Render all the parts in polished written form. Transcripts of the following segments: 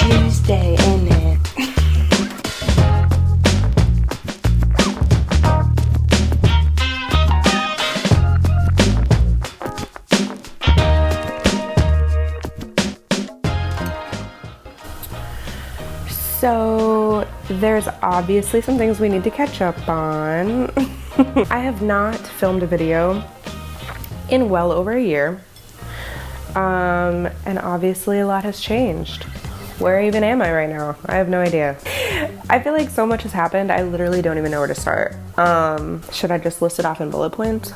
Tuesday, ain't it? So there's obviously some things we need to catch up on. I have not filmed a video in well over a year. And obviously a lot has changed. Where even am I right now? I have no idea. I feel like so much has happened, I literally don't even know where to start. Should I just list it off in bullet points?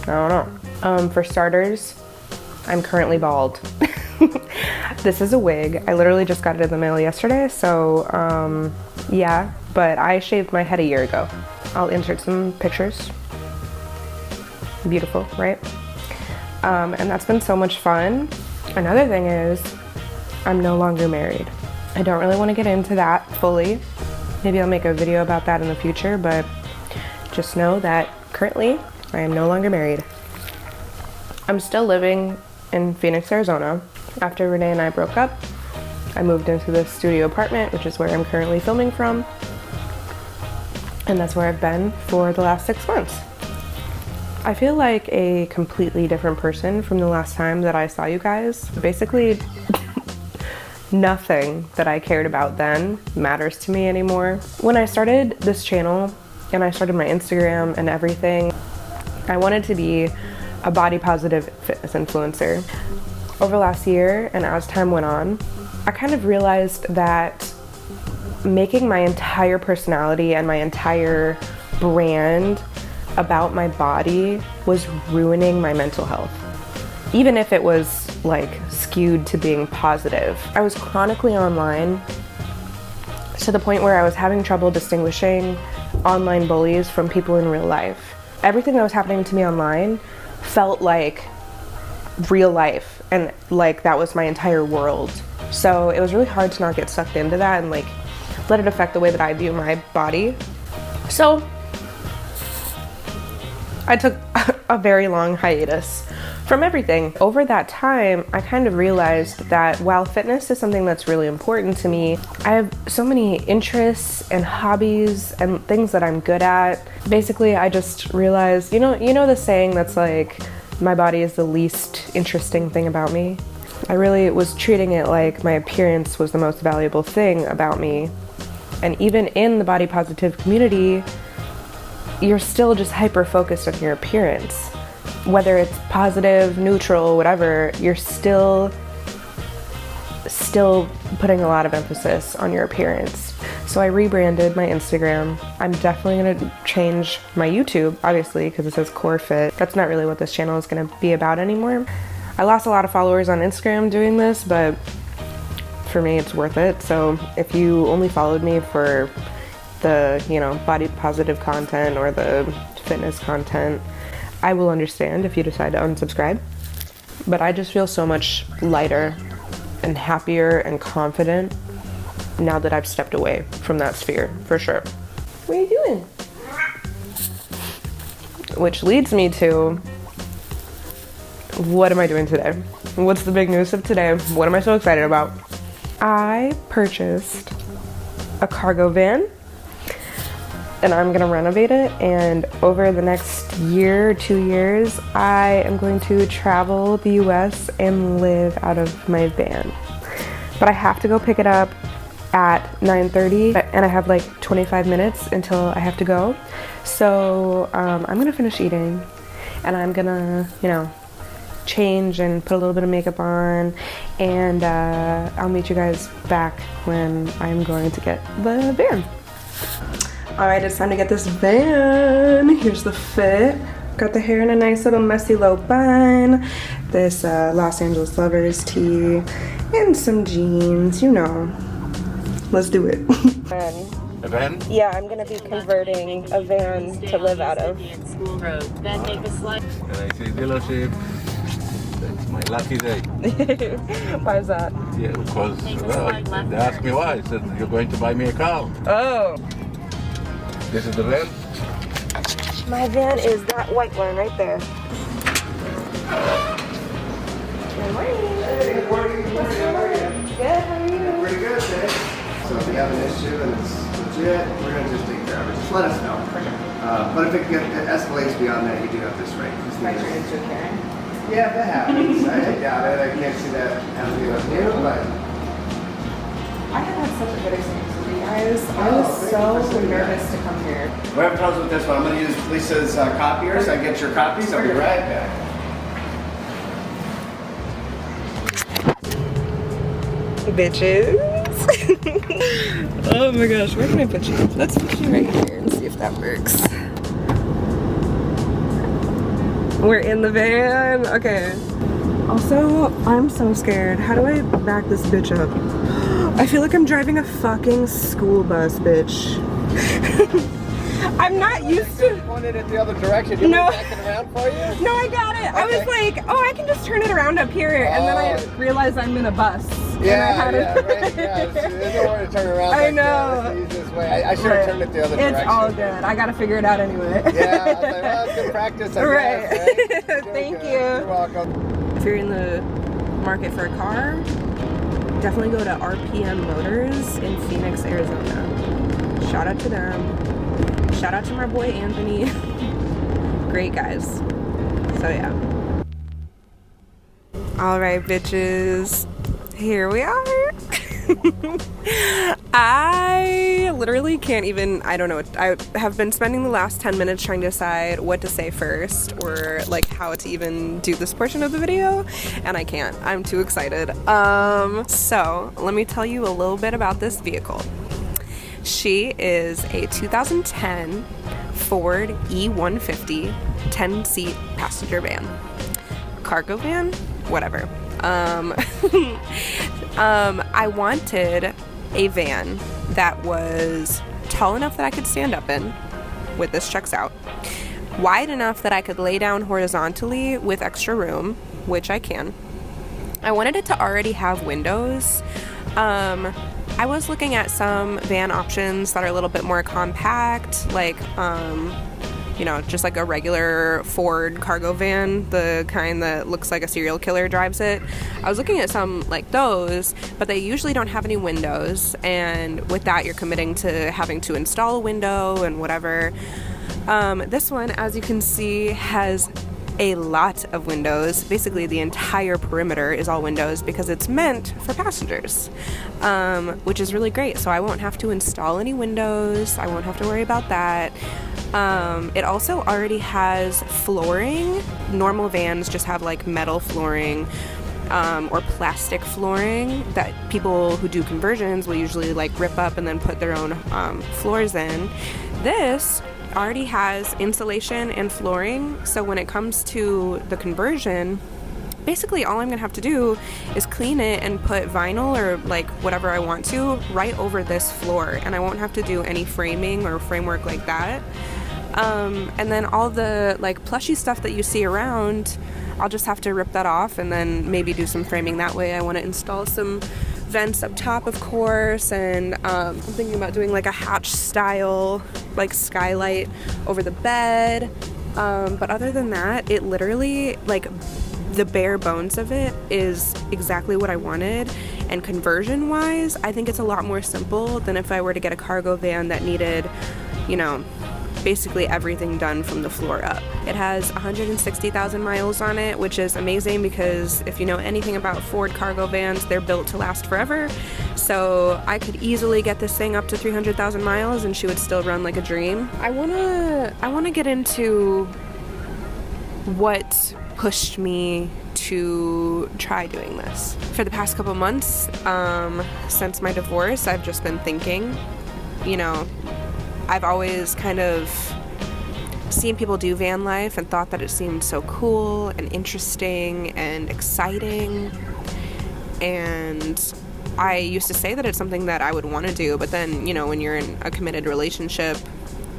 I don't know. For starters, I'm currently bald. This is a wig. I literally just got it in the mail yesterday, so yeah, but I shaved my head a year ago. I'll insert some pictures. Beautiful, right? And that's been so much fun. Another thing is, I'm no longer married. I don't really want to get into that fully. Maybe I'll make a video about that in the future, but just know that currently I am no longer married. I'm still living in Phoenix, Arizona. After Renee and I broke up, I moved into this studio apartment, which is where I'm currently filming from. And that's where I've been for the last 6 months. I feel like a completely different person from the last time that I saw you guys. Basically, nothing that I cared about then matters to me anymore. When I started this channel and I started my Instagram and everything, I wanted to be a body positive fitness influencer. Over the last year and as time went on, I kind of realized that making my entire personality and my entire brand about my body was ruining my mental health. Even if it was like skewed to being positive. I was chronically online to the point where I was having trouble distinguishing online bullies from people in real life. Everything that was happening to me online felt like real life, and like that was my entire world. So it was really hard to not get sucked into that and like let it affect the way that I view my body. So I took a very long hiatus from everything. Over that time, I kind of realized that while fitness is something that's really important to me, I have so many interests and hobbies and things that I'm good at. Basically, I just realized, you know the saying that's like, my body is the least interesting thing about me? I really was treating it like my appearance was the most valuable thing about me. And even in the body positive community, you're still just hyper focused on your appearance. Whether it's positive, neutral, whatever, you're still putting a lot of emphasis on your appearance. So I rebranded my Instagram. I'm definitely gonna change my YouTube, obviously, because it says Core Fit. That's not really what this channel is gonna be about anymore. I lost a lot of followers on Instagram doing this, but for me it's worth it. So if you only followed me for the, body positive content or the fitness content, I will understand if you decide to unsubscribe. But I just feel so much lighter and happier and confident now that I've stepped away from that sphere, for sure. What are you doing? Which leads me to, what am I doing today? What's the big news of today? What am I so excited about? I purchased a cargo van and I'm gonna renovate it, and over the next year or 2 years, I am going to travel the US and live out of my van. But I have to go pick it up at 9:30 and I have like 25 minutes until I have to go. So I'm gonna finish eating and I'm gonna, change and put a little bit of makeup on, and I'll meet you guys back when I'm going to get the van. Alright, it's time to get this van. Here's the fit. Got the hair in a nice little messy low bun. This Los Angeles Lovers tee and some jeans, Let's do it. A van? Yeah, I'm gonna be converting a van to live out of. School Road. Then make a slide. And I see dealership. It's my lucky day. Why is that? Yeah, because they asked me why. I said, you're going to buy me a car. Oh. This is the van? My van is that white one right there. Good morning. What's going on? So if you have an issue and it's legit, we're going to just take care of it. Just let us know. But if it escalates beyond that, you do have this right. Yeah, if that happens. I doubt it. I can't see that happening with you, but... I have had such a good experience with you guys. I was so nervous to come here. We're having problems with this one. I'm going to use Lisa's copiers. I get your copies. I'll be right back. Bitches. Oh my gosh, where can I put you? Let's put you right here and see if that works. We're in the van. Okay. Also, I'm so scared. How do I back this bitch up? I feel like I'm driving a fucking school bus, bitch. I'm not used to. You pointed it the other direction. You want me to back it around for you? No, I got it. Okay. I was like, oh, I can just turn it around up here, and then I realized I'm in a bus. Yeah, right. Yeah. There's nowhere to turn around. I know. There. That's the easiest way. I should have turned it the other direction. It's all good. I gotta figure it out anyway. Yeah, I was like, well, it's good practice, I guess, right? Thank you. You're welcome. If you're in the market for a car, definitely go to RPM Motors in Phoenix, Arizona. Shout out to them. Shout out to my boy Anthony. Great guys. So yeah. Alright, bitches. Here we are. I literally can't even, I don't know. I have been spending the last 10 minutes trying to decide what to say first or like how to even do this portion of the video, and I can't. I'm too excited. So let me tell you a little bit about this vehicle. She is a 2010 Ford E150 10-seat passenger van. Cargo van? Whatever. I wanted a van that was tall enough that I could stand up in, with this checks out, wide enough that I could lay down horizontally with extra room, which I can. I wanted it to already have windows. I was looking at some van options that are a little bit more compact, like you know, just like a regular Ford cargo van, the kind that looks like a serial killer drives it. I was looking at some like those, but they usually don't have any windows, and with that you're committing to having to install a window and whatever. This one, as you can see, has a lot of windows. Basically the entire perimeter is all windows because it's meant for passengers, which is really great. So I won't have to install any windows. I won't have to worry about that. It also already has flooring. Normal vans just have like metal flooring or plastic flooring that people who do conversions will usually like rip up and then put their own floors in. This already has insulation and flooring, so when it comes to the conversion, basically all I'm gonna have to do is clean it and put vinyl or like whatever I want to right over this floor, and I won't have to do any framing or framework like that. And then all the like plushy stuff that you see around, I'll just have to rip that off and then maybe do some framing that way. I want to install some vents up top, of course, and I'm thinking about doing like a hatch style like skylight over the bed, but other than that, it literally, like, the bare bones of it is exactly what I wanted. And conversion wise, I think it's a lot more simple than if I were to get a cargo van that needed, you know, basically everything done from the floor up. It has 160,000 miles on it, which is amazing because if you know anything about Ford cargo vans, they're built to last forever. So I could easily get this thing up to 300,000 miles and she would still run like a dream. I wanna get into what pushed me to try doing this. For the past couple months, since my divorce, I've just been thinking, you know, I've always kind of seen people do van life and thought that it seemed so cool and interesting and exciting. And I used to say that it's something that I would want to do, but then, you know, when you're in a committed relationship,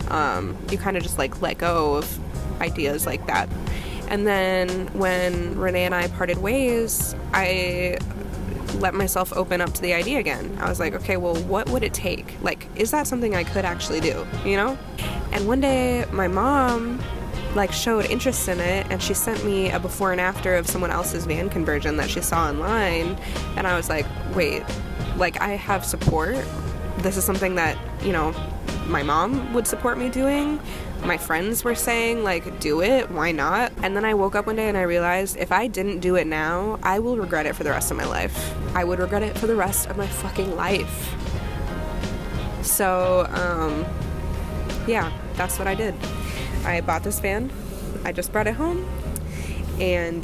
you kind of just like let go of ideas like that. And then when Renee and I parted ways, I let myself open up to the idea again. I was like, okay, well, what would it take? Like, is that something I could actually do, you know? And one day my mom like showed interest in it, and she sent me a before and after of someone else's van conversion that she saw online, and I was like, wait, like I have support this is something that, you know, my mom would support me doing. My friends were saying, like, do it, why not? And then I woke up one day and I realized if I didn't do it now, I will regret it for the rest of my life. I would regret it for the rest of my fucking life. So, yeah, that's what I did. I bought this van. I just brought it home. And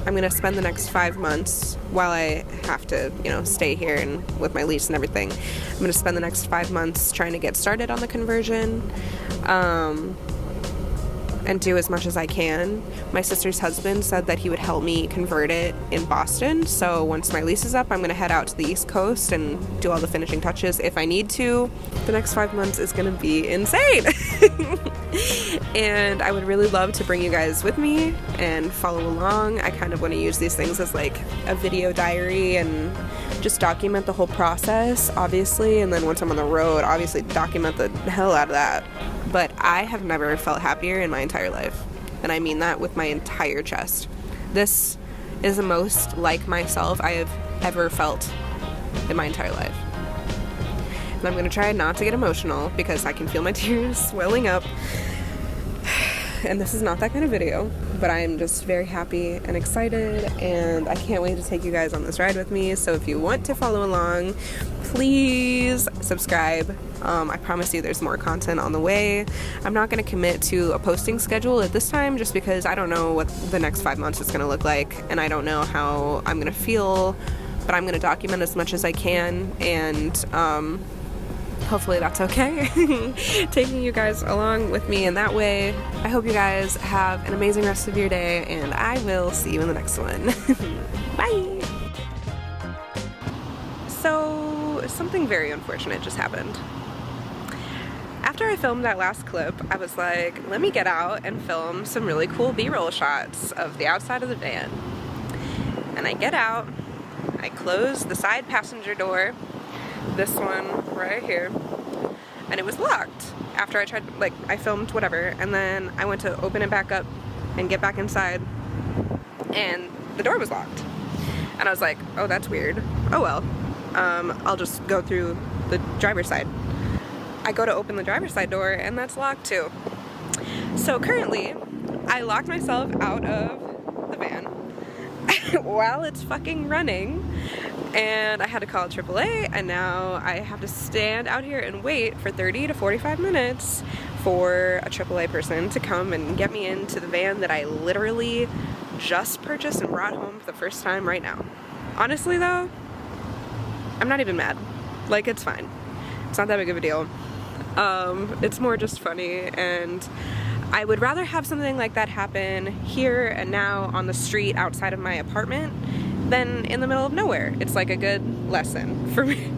I'm gonna spend the next 5 months while I have to, you know, stay here and with my lease and everything. I'm gonna spend the next 5 months trying to get started on the conversion, and do as much as I can. My sister's husband said that he would help me convert it in Boston, so once my lease is up, I'm gonna head out to the East Coast and do all the finishing touches if I need to. The next 5 months is gonna be insane. And I would really love to bring you guys with me and follow along. I kind of want to use these things as like a video diary and just document the whole process, obviously, and then once I'm on the road, obviously document the hell out of that. But I have never felt happier in my entire life, and I mean that with my entire chest. This is the most like myself I have ever felt in my entire life. And I'm gonna try not to get emotional because I can feel my tears welling up. And this is not that kind of video, but I am just very happy and excited, and I can't wait to take you guys on this ride with me. So if you want to follow along, please subscribe. I promise you there's more content on the way. I'm not going to commit to a posting schedule at this time just because I don't know what the next 5 months is going to look like, and I don't know how I'm going to feel, but I'm going to document as much as I can, and hopefully that's okay. Taking you guys along with me in that way. I hope you guys have an amazing rest of your day, and I will see you in the next one. Bye! So, something very unfortunate just happened. After I filmed that last clip, I was like, let me get out and film some really cool B-roll shots of the outside of the van. And I get out, I close the side passenger door, this one right here, and it was locked after I tried, like, I filmed whatever, and then I went to open it back up and get back inside, and the door was locked. And I was like, oh, that's weird. Oh well, I'll just go through the driver's side. I go to open the driver's side door, and that's locked too. So currently, I locked myself out of the van while it's fucking running, and I had to call AAA, and now I have to stand out here and wait for 30 to 45 minutes for a AAA person to come and get me into the van that I literally just purchased and brought home for the first time right now. Honestly though, I'm not even mad. Like, it's fine. It's not that big of a deal. It's more just funny, and I would rather have something like that happen here and now on the street outside of my apartment than in the middle of nowhere. It's like a good lesson for me.